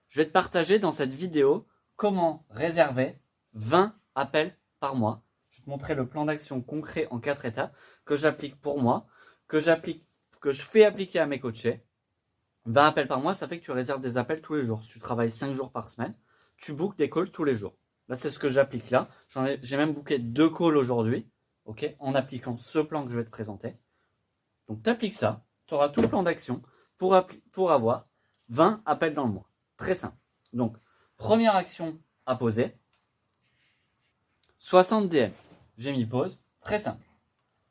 Je vais te partager dans cette vidéo comment réserver 20 appels par mois. Je vais te montrer le plan d'action concret en 4 étapes que j'applique pour moi, que je fais appliquer à mes coachés. 20 appels par mois, ça fait que tu réserves des appels tous les jours. Si tu travailles 5 jours par semaine, tu bookes des calls tous les jours. Là, c'est ce que j'applique là. J'ai même booké 2 calls aujourd'hui, ok, en appliquant ce plan que je vais te présenter. Donc, tu appliques ça, tu auras tout le plan d'action pour avoir 20 appels dans le mois. Très simple. Donc, première action à poser, 60 DM. J'ai mis pause. Très simple.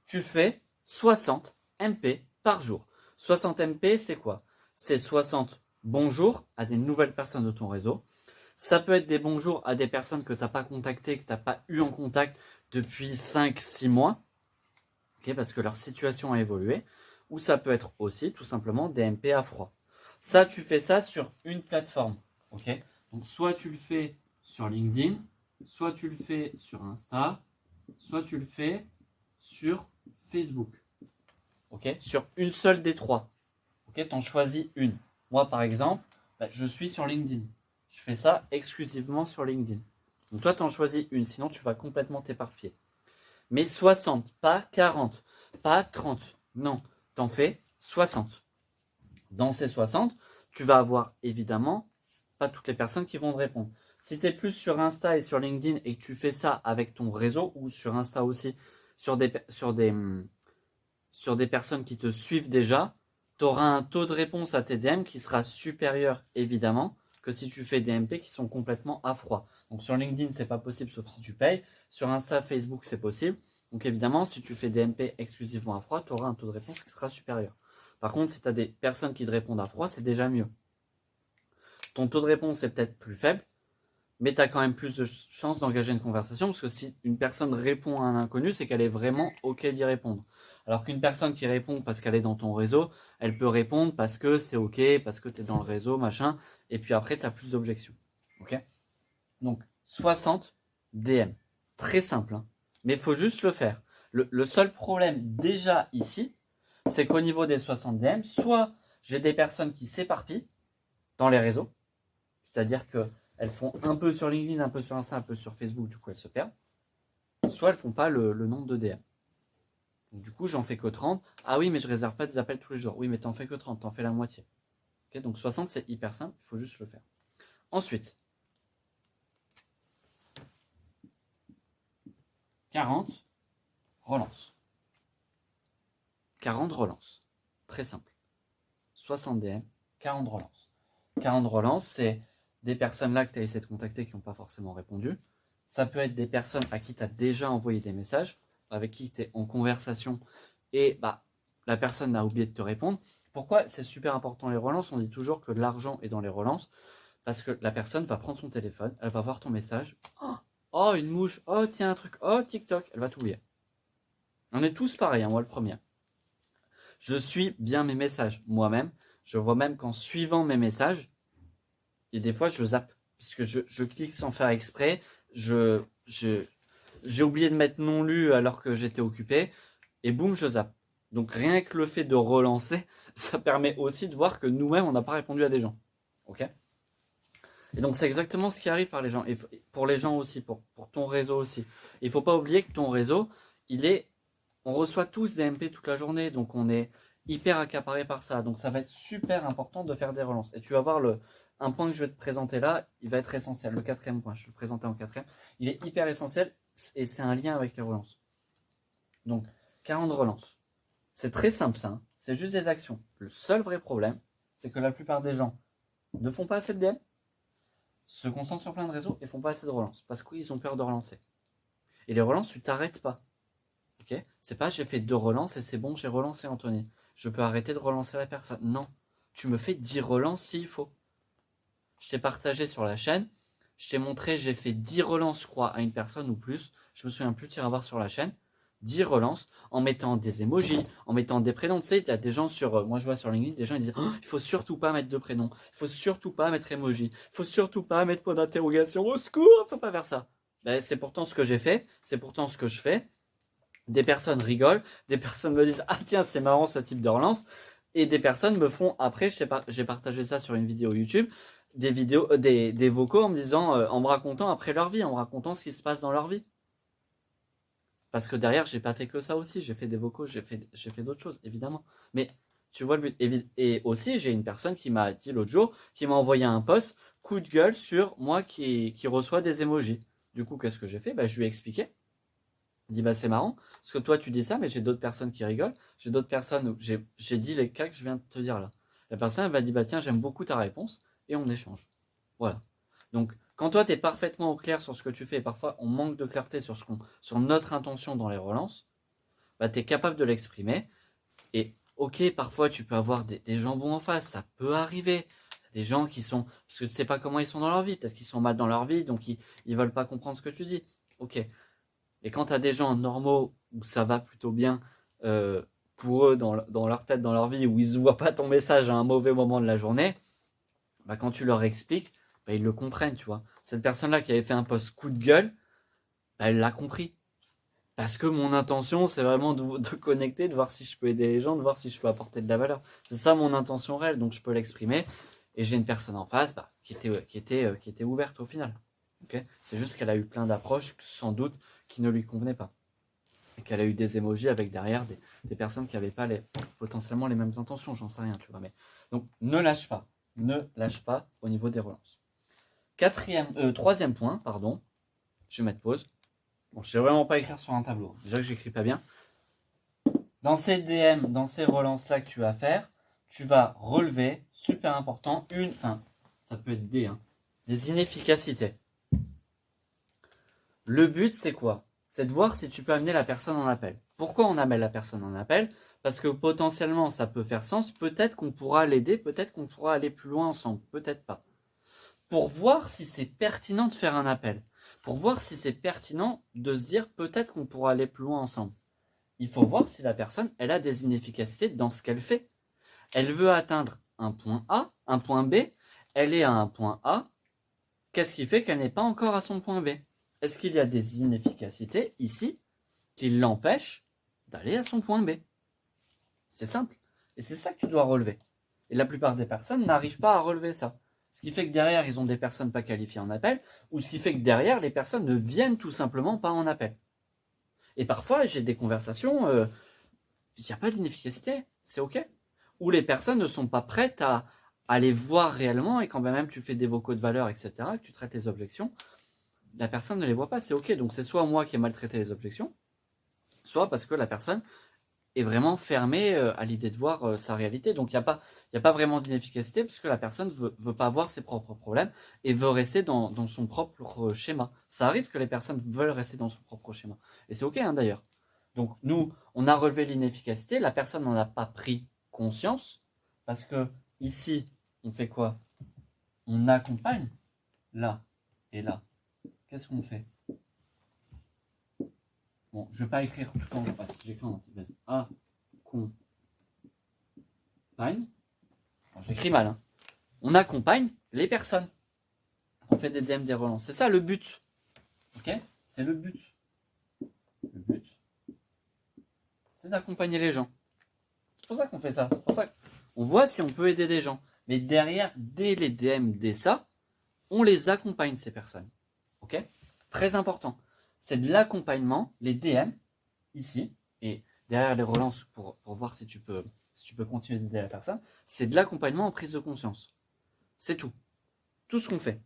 Tu fais 60 MP par jour. 60 MP, c'est quoi? C'est 60 bonjours à des nouvelles personnes de ton réseau. Ça peut être des bonjours à des personnes que tu n'as pas contactées, que tu n'as pas eu en contact depuis 5-6 mois, okay, parce que leur situation a évolué. Ou ça peut être aussi tout simplement des MP à froid. Ça, tu fais ça sur une plateforme. Okay, donc, soit tu le fais sur LinkedIn, soit tu le fais sur Insta, soit tu le fais sur Facebook. Okay, sur une seule des trois. Okay, tu en choisis une. Moi, par exemple, je suis sur LinkedIn. Je fais ça exclusivement sur LinkedIn. Donc, toi, tu en choisis une. Sinon, tu vas complètement t'éparpiller. Mais 60, pas 40, pas 30. Non, tu en fais 60. Dans ces 60, tu vas avoir évidemment pas toutes les personnes qui vont te répondre. Si tu es plus sur Insta et sur LinkedIn et que tu fais ça avec ton réseau ou sur Insta aussi, sur des personnes qui te suivent déjà, tu auras un taux de réponse à tes DM qui sera supérieur évidemment que si tu fais des MP qui sont complètement à froid. Donc sur LinkedIn, c'est pas possible sauf si tu payes. Sur Insta, Facebook, c'est possible. Donc évidemment, si tu fais des MP exclusivement à froid, tu auras un taux de réponse qui sera supérieur. Par contre, si tu as des personnes qui te répondent à froid, c'est déjà mieux. Ton taux de réponse est peut-être plus faible, mais tu as quand même plus de chances d'engager une conversation, parce que si une personne répond à un inconnu, c'est qu'elle est vraiment OK d'y répondre. Alors qu'une personne qui répond parce qu'elle est dans ton réseau, elle peut répondre parce que c'est OK, parce que tu es dans le réseau, machin, et puis après, tu as plus d'objections. OK? Donc, 60 DM. Très simple, hein, mais il faut juste le faire. Le seul problème déjà ici, c'est qu'au niveau des 60 DM, soit j'ai des personnes qui s'éparpillent dans les réseaux, c'est-à-dire qu'elles font un peu sur LinkedIn, un peu sur Insta, un peu sur Facebook, du coup elles se perdent, soit elles font pas le nombre de DM. Donc du coup j'en fais que 30. Ah oui, mais je réserve pas des appels tous les jours. Oui, mais t'en fais que 30, t'en fais la moitié. Okay, donc 60 c'est hyper simple, il faut juste le faire. Ensuite, 40 relance. 40 relances. Très simple. 60 DM, 40 relances. 40 relances, c'est des personnes là que tu as essayé de contacter qui n'ont pas forcément répondu. Ça peut être des personnes à qui tu as déjà envoyé des messages, avec qui tu es en conversation et la personne a oublié de te répondre. Pourquoi c'est super important les relances? On dit toujours que l'argent est dans les relances parce que la personne va prendre son téléphone, elle va voir ton message. Oh, une mouche. Oh, tiens, un truc. Oh, TikTok. Elle va t'oublier. On est tous pareils, hein, moi le premier. Je suis bien mes messages moi-même. Je vois même qu'en suivant mes messages, et des fois je zappe, puisque je clique sans faire exprès. J'ai oublié de mettre non lu alors que j'étais occupé, et boum, je zappe. Donc rien que le fait de relancer, ça permet aussi de voir que nous-mêmes, on n'a pas répondu à des gens. Ok? Et donc c'est exactement ce qui arrive par les gens, et pour les gens aussi, pour ton réseau aussi. Il ne faut pas oublier que ton réseau, on reçoit tous des MP toute la journée, donc on est hyper accaparé par ça. Donc ça va être super important de faire des relances. Et tu vas voir un point que je vais te présenter là, il va être essentiel. Le 4e point, je vais le présenter en 4e. Il est hyper essentiel et c'est un lien avec les relances. Donc 40 relances. C'est très simple ça, hein. C'est juste des actions. Le seul vrai problème, c'est que la plupart des gens ne font pas assez de DM, se concentrent sur plein de réseaux et font pas assez de relances parce qu'ils ont peur de relancer. Et les relances, tu t'arrêtes pas. Okay, c'est pas j'ai fait 2 relances et c'est bon, j'ai relancé Anthony. Je peux arrêter de relancer la personne. Non, tu me fais 10 relances s'il faut. Je t'ai partagé sur la chaîne, je t'ai montré, j'ai fait 10 relances, je crois, à une personne ou plus. Je me souviens plus, tu iras voir sur la chaîne. 10 relances en mettant des emojis, en mettant des prénoms. Tu sais, il y a des gens moi je vois sur LinkedIn, des gens ils disent oh, il faut surtout pas mettre de prénoms, il faut surtout pas mettre emoji, il faut surtout pas mettre point d'interrogation, au secours, faut pas faire ça. Ben, c'est pourtant ce que j'ai fait, c'est pourtant ce que je fais. Des personnes rigolent, des personnes me disent ah tiens c'est marrant ce type de relance, et des personnes me font après, j'ai partagé ça sur une vidéo YouTube, des vidéos, des vocaux en me disant, en me racontant après leur vie, en me racontant ce qui se passe dans leur vie. Parce que derrière, j'ai pas fait que ça aussi. J'ai fait des vocaux, j'ai fait d'autres choses, évidemment. Mais tu vois le but. Et aussi, j'ai une personne qui m'a dit l'autre jour, qui m'a envoyé un post, coup de gueule sur moi qui reçoit des emojis. Du coup, qu'est-ce que j'ai fait? Bah, je lui ai expliqué. Il dit, bah, c'est marrant, parce que toi, tu dis ça, mais j'ai d'autres personnes qui rigolent. J'ai d'autres personnes où j'ai dit les cas que je viens de te dire là. La personne, elle m'a dit, bah, tiens, j'aime beaucoup ta réponse, et on échange. Voilà. Donc, quand toi, tu es parfaitement au clair sur ce que tu fais, et parfois on manque de clarté sur notre intention dans les relances, bah, tu es capable de l'exprimer. Et ok, parfois tu peux avoir des jambons en face, ça peut arriver. Des gens qui sont, parce que tu sais pas comment ils sont dans leur vie, peut-être qu'ils sont mal dans leur vie, donc ils veulent pas comprendre ce que tu dis. Ok. Et quand tu as des gens normaux où ça va plutôt bien pour eux dans leur tête, dans leur vie, où ils ne voient pas ton message à un mauvais moment de la journée, bah, quand tu leur expliques, bah, ils le comprennent, tu vois. Cette personne-là qui avait fait un post coup de gueule, bah, elle l'a compris. Parce que mon intention, c'est vraiment de connecter, de voir si je peux aider les gens, de voir si je peux apporter de la valeur. C'est ça mon intention réelle, donc je peux l'exprimer. Et j'ai une personne en face bah, qui était ouverte au final. Okay, c'est juste qu'elle a eu plein d'approches, sans doute, qui ne lui convenaient pas. Et qu'elle a eu des émojis avec derrière des personnes qui n'avaient pas potentiellement les mêmes intentions, j'en sais rien, tu vois. Mais, donc, ne lâche pas. Ne lâche pas au niveau des relances. Troisième point, pardon. Je vais mettre pause. Bon, je sais vraiment pas écrire sur un tableau. Déjà que j'écris pas bien. Dans ces DM, dans ces relances-là que tu vas faire, tu vas relever, super important, ça peut être des inefficacités. Le but, c'est quoi? C'est de voir si tu peux amener la personne en appel. Pourquoi on amène la personne en appel? Parce que potentiellement, ça peut faire sens. Peut-être qu'on pourra l'aider, peut-être qu'on pourra aller plus loin ensemble, peut-être pas. Pour voir si c'est pertinent de faire un appel. Pour voir si c'est pertinent de se dire peut-être qu'on pourra aller plus loin ensemble. Il faut voir si la personne, elle a des inefficacités dans ce qu'elle fait. Elle veut atteindre un point A, un point B. Elle est à un point A. Qu'est-ce qui fait qu'elle n'est pas encore à son point B? Est-ce qu'il y a des inefficacités ici qui l'empêchent d'aller à son point B? C'est simple. Et c'est ça que tu dois relever. Et la plupart des personnes n'arrivent pas à relever ça. Ce qui fait que derrière, ils ont des personnes pas qualifiées en appel, ou ce qui fait que derrière, les personnes ne viennent tout simplement pas en appel. Et parfois, j'ai des conversations, il n'y a pas d'inefficacité, c'est ok. Ou les personnes ne sont pas prêtes à les voir réellement, et quand même tu fais des vocaux de valeur, etc., que tu traites les objections, la personne ne les voit pas, c'est ok. Donc c'est soit moi qui ai mal traité les objections, soit parce que la personne est vraiment fermée à l'idée de voir sa réalité. Donc il n'y a pas vraiment d'inefficacité parce que la personne veut pas voir ses propres problèmes et veut rester dans son propre schéma. Ça arrive que les personnes veulent rester dans son propre schéma. Et c'est ok d'ailleurs. Donc nous, on a relevé l'inefficacité, la personne n'en a pas pris conscience parce que ici, on fait quoi? On accompagne là et là. Qu'est-ce qu'on fait? Bon, je vais pas écrire tout quand je passe. J'écris en entier. Vas-y. Accompagne. Bon, j'écris mal. Hein. On accompagne les personnes. On fait des DM, des relances. C'est ça le but. Ok? C'est le but. Le but, c'est d'accompagner les gens. C'est pour ça qu'on fait ça. C'est pour ça qu'on voit si on peut aider des gens. Mais derrière, dès les DM, dès ça, on les accompagne, ces personnes. Ok? Très important. C'est de l'accompagnement, les DM, ici, et derrière les relances pour voir si tu peux continuer d'aider la personne, c'est de l'accompagnement en prise de conscience. C'est tout. Tout ce qu'on fait.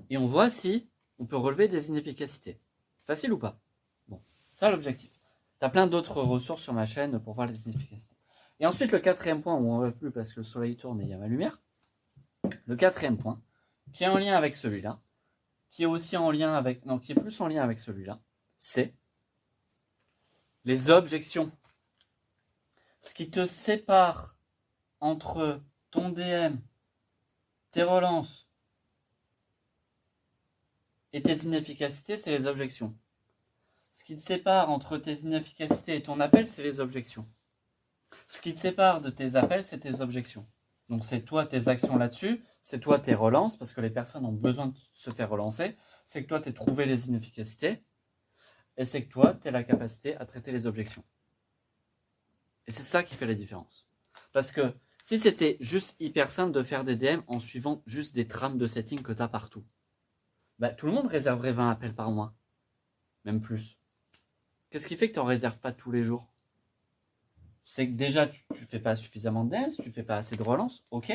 Et on voit si on peut relever des inefficacités. Facile ou pas? Bon, ça l'objectif. Tu as plein d'autres ressources sur ma chaîne pour voir les inefficacités. Et ensuite, le quatrième point, où on ne va plus parce que le soleil tourne et il y a ma lumière. Le quatrième point, qui est en lien avec celui-là, qui est aussi en lien avec, non, qui est plus en lien avec celui-là, c'est les objections. Ce qui te sépare entre ton DM, tes relances et tes inefficacités, c'est les objections. Ce qui te sépare entre tes inefficacités et ton appel, c'est les objections. Ce qui te sépare de tes appels, c'est tes objections. Donc c'est toi tes actions là-dessus, c'est toi tes relances, parce que les personnes ont besoin de se faire relancer, c'est que toi tu as trouvé les inefficacités, et c'est que toi tu as la capacité à traiter les objections. Et c'est ça qui fait la différence. Parce que Si c'était juste hyper simple de faire des DM en suivant juste des trames de setting que tu as partout, bah, tout le monde réserverait 20 appels par mois. Même plus. Qu'est-ce qui fait que tu n'en réserves pas tous les jours? C'est que déjà, tu ne fais pas suffisamment de DM, tu ne fais pas assez de relance, ok.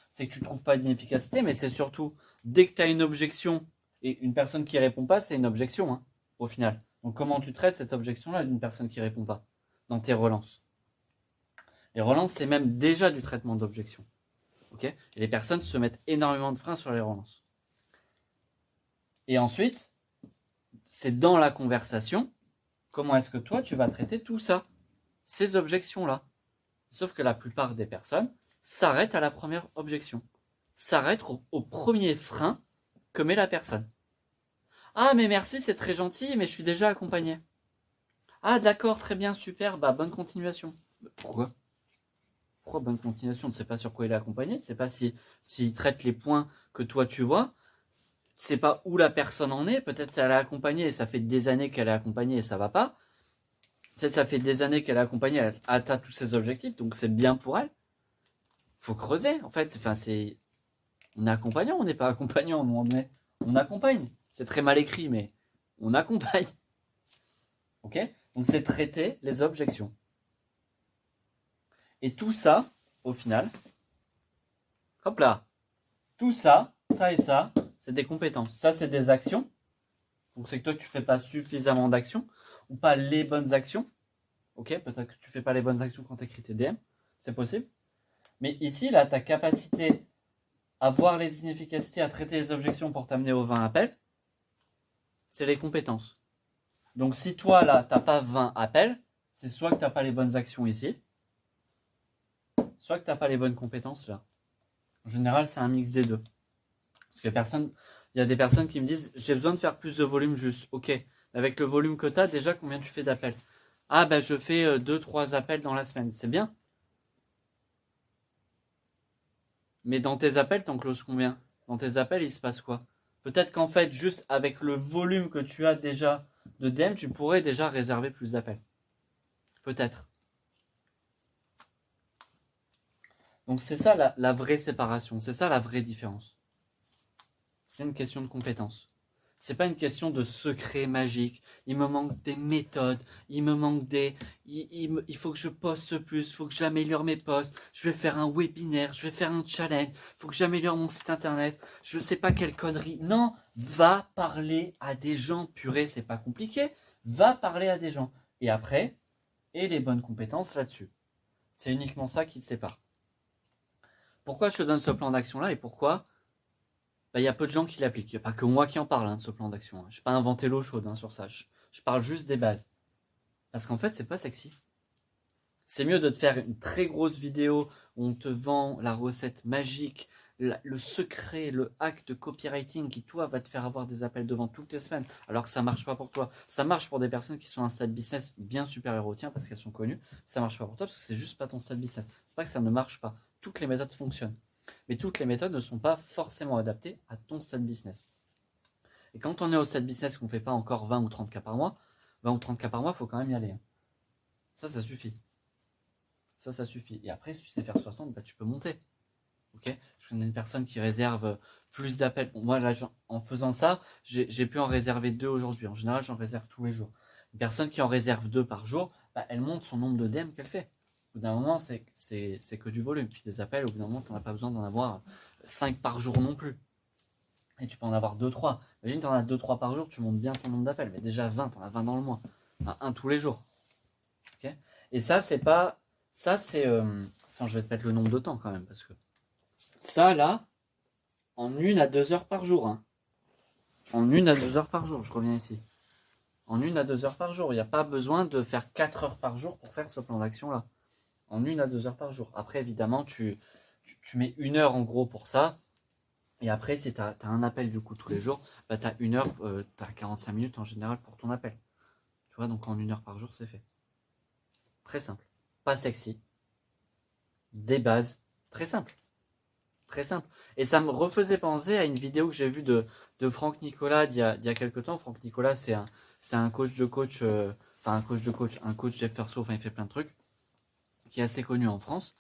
C'est que tu ne trouves pas d'inefficacité, mais c'est surtout, dès que tu as une objection, et une personne qui répond pas, c'est une objection, hein, au final. Donc comment tu traites cette objection-là d'une personne qui répond pas dans tes relances? Les relances, c'est même déjà du traitement d'objection. Okay, et les personnes se mettent énormément de freins sur les relances. Et ensuite, c'est dans la conversation, comment est-ce que toi, tu vas traiter tout ça, ces objections-là. Sauf que la plupart des personnes s'arrêtent à la première objection, s'arrêtent au premier frein que met la personne. Ah, mais merci, c'est très gentil, mais je suis déjà accompagné. Ah, d'accord, très bien, super, bah bonne continuation. Pourquoi bonne continuation? Tu ne sais pas sur quoi il est accompagné, tu ne sais pas s'il traite les points que toi tu vois, tu ne sais pas où la personne en est, peut-être qu'elle est accompagnée et ça fait des années qu'elle est accompagnée et ça va pas. Peut-être ça fait des années qu'elle est accompagnée, elle atteint tous ses objectifs, donc c'est bien pour elle. Faut creuser, en fait. Enfin, on est accompagnant, on n'est pas accompagnant, on accompagne. C'est très mal écrit, mais on accompagne. Ok? Donc c'est traiter les objections. Et tout ça, au final, hop là, tout ça, ça et ça, c'est des compétences. Ça, c'est des actions. Donc c'est que toi, tu fais pas suffisamment d'actions ou pas les bonnes actions. Ok? Peut-être que tu fais pas les bonnes actions quand tu écris tes DM. C'est possible. Mais ici, là, ta capacité à voir les inefficacités, à traiter les objections pour t'amener aux 20 appels, c'est les compétences. Donc si toi, là, tu n'as pas 20 appels, c'est soit que tu n'as pas les bonnes actions ici, soit que tu n'as pas les bonnes compétences là. En général, c'est un mix des deux. Parce que il y a des personnes qui me disent, j'ai besoin de faire plus de volume juste. Ok, avec le volume que tu as, déjà, combien tu fais d'appels? Ah, ben je fais 2-3 appels dans la semaine. C'est bien. Mais dans tes appels, t'en closes combien? Dans tes appels, il se passe quoi? Peut-être qu'en fait, juste avec le volume que tu as déjà de DM, tu pourrais déjà réserver plus d'appels. Peut-être. Donc c'est ça la vraie séparation, c'est ça la vraie différence. C'est une question de compétence. C'est pas une question de secret magique. Il me manque des méthodes, il me manque il faut que je poste plus, il faut que j'améliore mes posts, je vais faire un webinaire, je vais faire un challenge, il faut que j'améliore mon site internet, je sais pas quelle connerie. Non, va parler à des gens, purée, c'est pas compliqué. Va parler à des gens. Et après, et les bonnes compétences là-dessus. C'est uniquement ça qui te sépare. Pourquoi je te donne ce plan d'action-là et pourquoi il y a peu de gens qui l'appliquent. Il n'y a pas que moi qui en parle de ce plan d'action. Je n'ai pas inventé l'eau chaude sur ça. Je parle juste des bases. Parce qu'en fait, c'est pas sexy. C'est mieux de te faire une très grosse vidéo où on te vend la recette magique, le secret, le hack de copywriting qui, toi, va te faire avoir des appels de vente toutes les semaines, alors que ça ne marche pas pour toi. Ça marche pour des personnes qui sont un stade business bien supérieur au tien parce qu'elles sont connues. Ça marche pas pour toi parce que c'est juste pas ton stade business. C'est pas que ça ne marche pas. Toutes les méthodes fonctionnent. Mais toutes les méthodes ne sont pas forcément adaptées à ton stade business. Et quand on est au stade business qu'on ne fait pas encore 20 ou 30 cas par mois, 20 ou 30 cas par mois, il faut quand même y aller. Ça suffit. Ça suffit. Et après, si tu sais faire 60, bah, tu peux monter. Ok? Je connais une personne qui réserve plus d'appels. Moi, là, en faisant ça, j'ai pu en réserver 2 aujourd'hui. En général, j'en réserve tous les jours. Une personne qui en réserve 2 par jour, bah, elle monte son nombre de DM qu'elle fait. Au bout d'un moment, c'est que du volume. Puis des appels, au bout d'un moment, tu n'en as pas besoin d'en avoir 5 par jour non plus. Et tu peux en avoir 2-3. Imagine, tu en as 2-3 par jour, tu montes bien ton nombre d'appels. Mais déjà 20, tu en as 20 dans le mois. Enfin, un tous les jours. Okay, et ça, c'est pas... Ça, c'est... Attends, je vais te mettre le nombre de temps quand même. Parce que ça, là, en 1 à 2 heures par jour. Hein. En 1 à 2 heures par jour, je reviens ici. En 1 à 2 heures par jour. Il n'y a pas besoin de faire 4 heures par jour pour faire ce plan d'action-là. En 1 à 2 heures par jour. Après, évidemment, tu mets 1 heure en gros pour ça. Et après, si tu as un appel du coup tous les jours, bah, tu as 1 heure, tu as 45 minutes en général pour ton appel. Tu vois, donc en 1 heure par jour, c'est fait. Très simple. Pas sexy. Des bases. Très simple. Très simple. Et ça me refaisait penser à une vidéo que j'ai vue de Franck Nicolas d'il y a quelques temps. Franck Nicolas, c'est un coach de coach, un coach Jeff Perso, enfin il fait plein de trucs, qui est assez connu en France.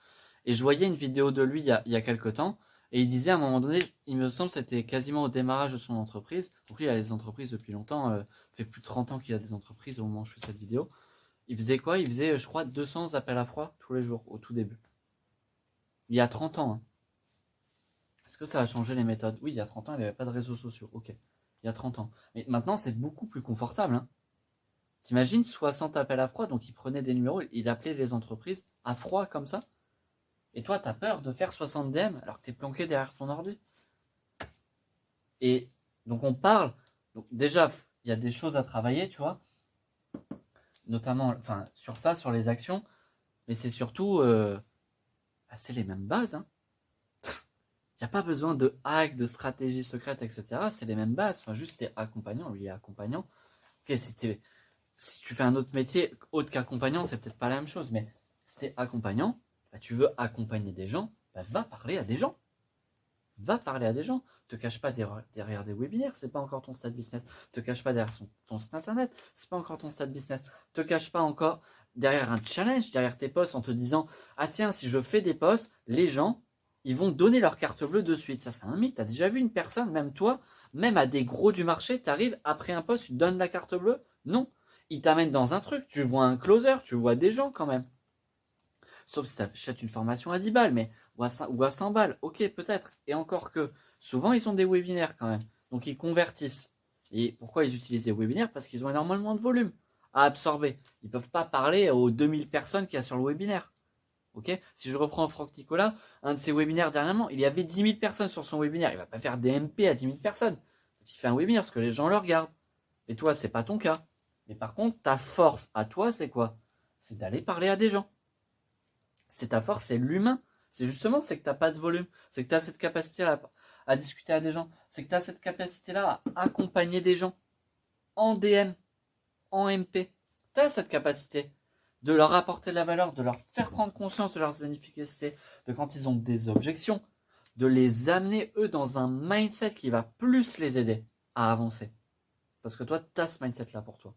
Et je voyais une vidéo de lui il y a quelques temps. Et il disait à un moment donné, il me semble, c'était quasiment au démarrage de son entreprise. Donc lui, il a des entreprises depuis longtemps. Ça fait plus de 30 ans qu'il a des entreprises au moment où je fais cette vidéo. Il faisait quoi? Il faisait, je crois, 200 appels à froid tous les jours, au tout début. Il y a 30 ans. Hein. Est-ce que ça a changé les méthodes? Oui, il y a 30 ans, il n'y avait pas de réseaux sociaux. Ok. Il y a 30 ans. Mais maintenant, c'est beaucoup plus confortable. Hein. T'imagines 60 appels à froid, donc il prenait des numéros, il appelait les entreprises à froid comme ça. Et toi, t'as peur de faire 60 DM alors que t'es planqué derrière ton ordi. Et donc on parle. Donc déjà, il y a des choses à travailler, tu vois. Notamment, enfin, sur ça, sur les actions. Mais c'est surtout, c'est les mêmes bases. Hein. Il n'y a pas besoin de hack, de stratégie secrète, etc. C'est les mêmes bases. Enfin, juste t'es accompagnant, lui est accompagnant. Ok, si tu fais un autre métier autre qu'accompagnant, c'est peut-être pas la même chose. Mais si t'es accompagnant, bah, tu veux accompagner des gens, bah, va parler à des gens. Va parler à des gens. Te cache pas derrière des webinaires, c'est pas encore ton stade business. Te cache pas derrière ton site internet, c'est pas encore ton stade business. Te cache pas encore derrière un challenge, derrière tes posts en te disant ah tiens, si je fais des posts, les gens ils vont donner leur carte bleue de suite. Ça c'est un mythe. T'as déjà vu une personne, même toi, même à des gros du marché, t'arrives après un post, tu donnes la carte bleue? Non. Ils t'amènent dans un truc, tu vois un closer, tu vois des gens quand même. Sauf si tu achètes une formation à 10 balles, mais ou à 100 balles, ok, peut-être. Et encore que, souvent, ils ont des webinaires quand même. Donc, ils convertissent. Et pourquoi ils utilisent des webinaires? Parce qu'ils ont énormément de volume à absorber. Ils ne peuvent pas parler aux 2000 personnes qu'il y a sur le webinaire. Ok? Si je reprends Franck Nicolas, un de ses webinaires dernièrement, il y avait 10 000 personnes sur son webinaire. Il ne va pas faire des MP à 10 000 personnes. Donc, il fait un webinaire parce que les gens le regardent. Et toi, c'est pas ton cas. Mais par contre, ta force à toi, c'est quoi? C'est d'aller parler à des gens. C'est ta force, c'est l'humain. C'est justement, c'est que tu n'as pas de volume. C'est que tu as cette capacité à discuter à des gens. C'est que tu as cette capacité-là à accompagner des gens en DM, en MP. Tu as cette capacité de leur apporter de la valeur, de leur faire prendre conscience de leurs inefficacités, de quand ils ont des objections, de les amener, eux, dans un mindset qui va plus les aider à avancer. Parce que toi, tu as ce mindset-là pour toi.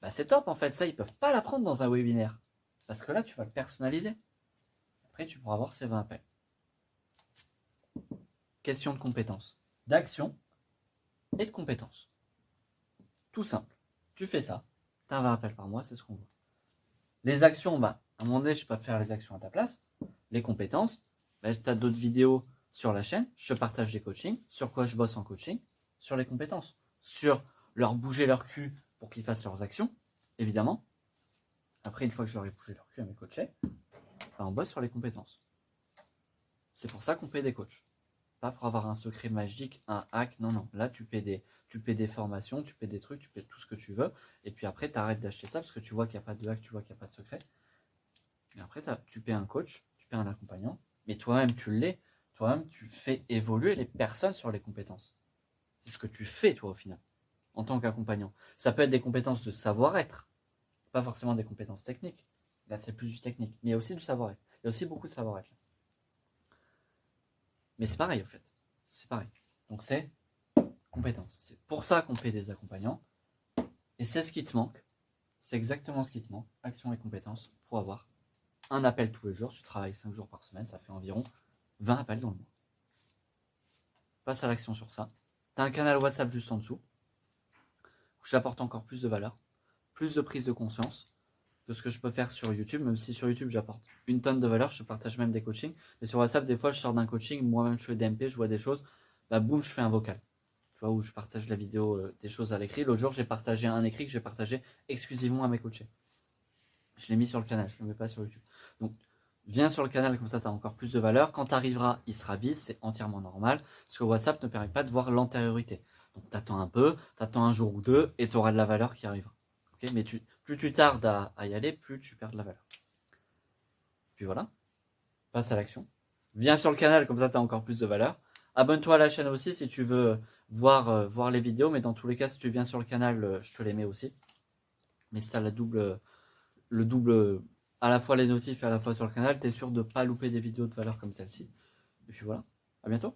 Bah, c'est top, en fait. Ça, ils peuvent pas l'apprendre dans un webinaire. Parce que là, tu vas le personnaliser. Après, tu pourras avoir ces 20 appels. Question de compétences, d'action et de compétences. Tout simple. Tu fais ça. Tu as 20 appels par mois, c'est ce qu'on veut. Les actions, bah, à un moment donné, je peux faire les actions à ta place. Les compétences, bah, tu as d'autres vidéos sur la chaîne. Je partage des coachings. Sur quoi je bosse en coaching? Sur les compétences. Sur leur bouger leur cul pour qu'ils fassent leurs actions, évidemment. Après, une fois que j'aurai bougé leur cul à mes coachés, bah, on bosse sur les compétences. C'est pour ça qu'on paye des coachs. Pas pour avoir un secret magique, un hack. Non, non. Là, tu paies des formations, tu paies des trucs, tu paies tout ce que tu veux. Et puis après, tu arrêtes d'acheter ça parce que tu vois qu'il n'y a pas de hack, tu vois qu'il n'y a pas de secret. Et après, tu paies un coach, tu paies un accompagnant. Mais toi-même, tu l'es. Toi-même, tu fais évoluer les personnes sur les compétences. C'est ce que tu fais, toi, au final, en tant qu'accompagnant. Ça peut être des compétences de savoir-être. Pas forcément des compétences techniques. Là, c'est plus du technique. Mais il y a aussi du savoir-être. Il y a aussi beaucoup de savoir-être. Mais c'est pareil, au fait. C'est pareil. Donc, c'est compétences. C'est pour ça qu'on paie des accompagnants. Et c'est ce qui te manque. C'est exactement ce qui te manque. Action et compétences pour avoir un appel tous les jours. Tu travailles 5 jours par semaine. Ça fait environ 20 appels dans le mois. Passe à l'action sur ça. Tu as un canal WhatsApp juste en dessous. Où je t'apporte encore plus de valeur. Plus de prise de conscience de ce que je peux faire sur YouTube, même si sur YouTube j'apporte une tonne de valeur, je partage même des coachings. Et sur WhatsApp, des fois je sors d'un coaching, moi-même je fais des MP, je vois des choses, bah boum, je fais un vocal. Tu vois, où je partage la vidéo, des choses à l'écrit. L'autre jour, j'ai partagé un écrit que j'ai partagé exclusivement à mes coachés. Je l'ai mis sur le canal, je ne le mets pas sur YouTube. Donc, viens sur le canal, comme ça tu as encore plus de valeur. Quand tu arriveras, il sera vide, c'est entièrement normal, parce que WhatsApp ne permet pas de voir l'antériorité. Donc, t'attends un peu, t'attends un jour ou deux, et tu auras de la valeur qui arrivera. Okay, mais plus tu tardes à y aller, plus tu perds de la valeur. Puis voilà, passe à l'action. Viens sur le canal, comme ça tu as encore plus de valeur. Abonne-toi à la chaîne aussi si tu veux voir les vidéos, mais dans tous les cas, si tu viens sur le canal, je te les mets aussi. Mais si tu as le double, à la fois les notifs et à la fois sur le canal, tu es sûr de ne pas louper des vidéos de valeur comme celle-ci. Et puis voilà, à bientôt.